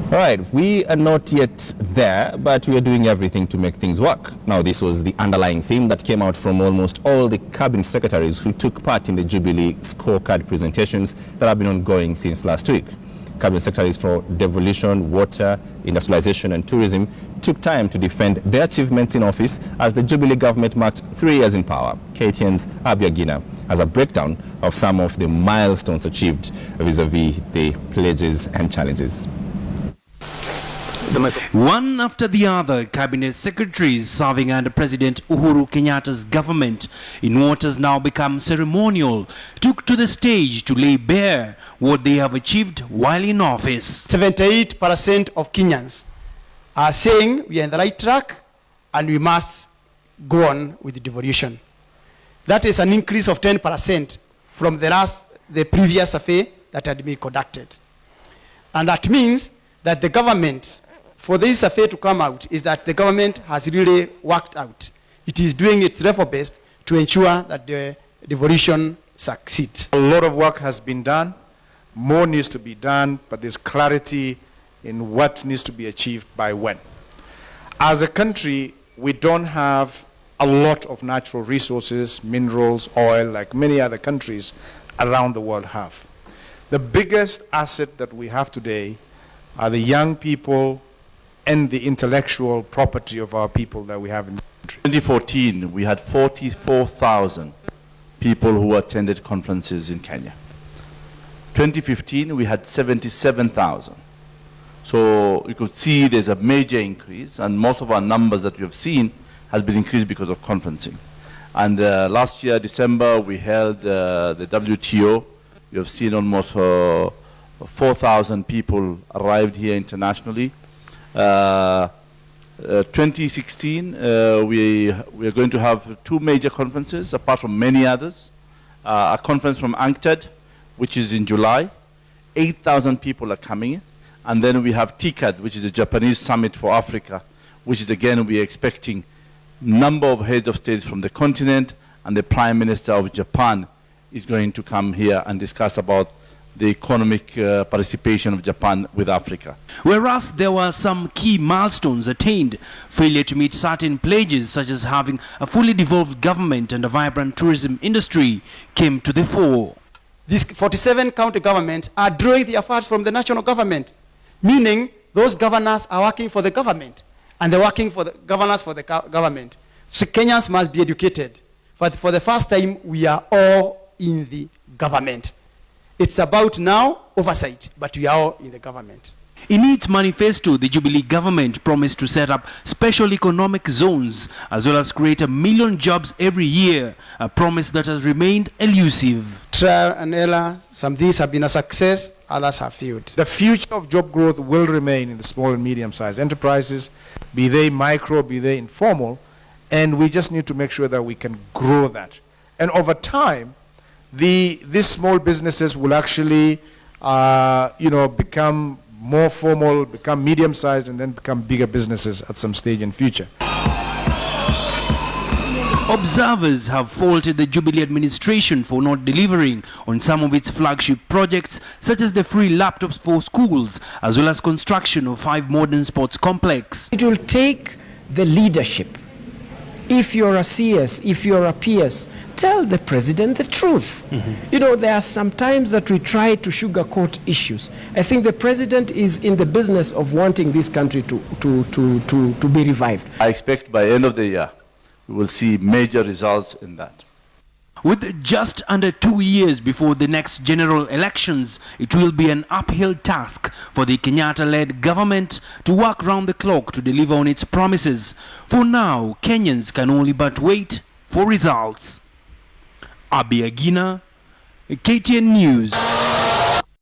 All right, we are not yet there, but we are doing everything to make things work. Now, this was the underlying theme that came out from almost all the cabinet secretaries who took part in the Jubilee scorecard presentations that have been ongoing since last week. Cabinet secretaries for devolution, water, industrialization and tourism took time to defend their achievements in office as the Jubilee government marked 3 years in power. KTN's Abiagina has a breakdown of some of the milestones achieved vis-a-vis the pledges and challenges. One after the other, cabinet secretaries serving under President Uhuru Kenyatta's government in what has now become ceremonial took to the stage to lay bare what they have achieved while in office. 78% of Kenyans are saying we are in the right track and we must go on with the devolution. That is an increase of 10% from the previous survey that had been conducted. And that means that the government, for this survey to come out, is that the government has really worked out. It is doing its level best to ensure that the devolution succeeds. A lot of work has been done. More needs to be done, but there's clarity in what needs to be achieved by when. As a country, we don't have a lot of natural resources, minerals, oil, like many other countries around the world have. The biggest asset that we have today are the young people and the intellectual property of our people that we have in the country. In 2014, we had 44,000 people who attended conferences in Kenya. 2015, we had 77,000. So you could see there's a major increase, and most of our numbers that we have seen has been increased because of conferencing. And last year, December, we held the WTO. We have seen almost 4,000 people arrived here internationally. 2016, we are going to have 2 major conferences, apart from many others. A conference from UNCTAD, which is in July. 8,000 people are coming in. And then we have TICAD, which is the Japanese Summit for Africa, which is again, we are expecting number of heads of states from the continent, and the Prime Minister of Japan is going to come here and discuss about the economic participation of Japan with Africa. Whereas there were some key milestones attained, failure to meet certain pledges such as having a fully devolved government and a vibrant tourism industry came to the fore. These 47 county governments are drawing their funds from the national government, meaning those governors are working for the government and they're working for the governors for the government. So Kenyans must be educated. But for the first time, we are all in the government. It's about now oversight, but we are all in the government. In its manifesto, the Jubilee government promised to set up special economic zones as well as create 1 million jobs every year, a promise that has remained elusive. Trial and error, some things have been a success, others have failed. The future of job growth will remain in the small and medium-sized enterprises, be they micro, be they informal, and we just need to make sure that we can grow that. And over time, these small businesses will actually become more formal, become medium-sized, and then become bigger businesses at some stage in future. Observers have faulted the Jubilee administration for not delivering on some of its flagship projects, such as the free laptops for schools, as well as construction of 5 modern sports complexes. It will take the leadership. If you're a CS, if you're a PS, tell the president the truth. You know, there are some times that we try to sugarcoat issues. I think the president is in the business of wanting this country to be revived. I expect by end of the year, we will see major results in that. With just under 2 years before the next general elections, it will be an uphill task for the Kenyatta-led government to work round the clock to deliver on its promises. For now, Kenyans can only but wait for results. Abiagina, KTN News.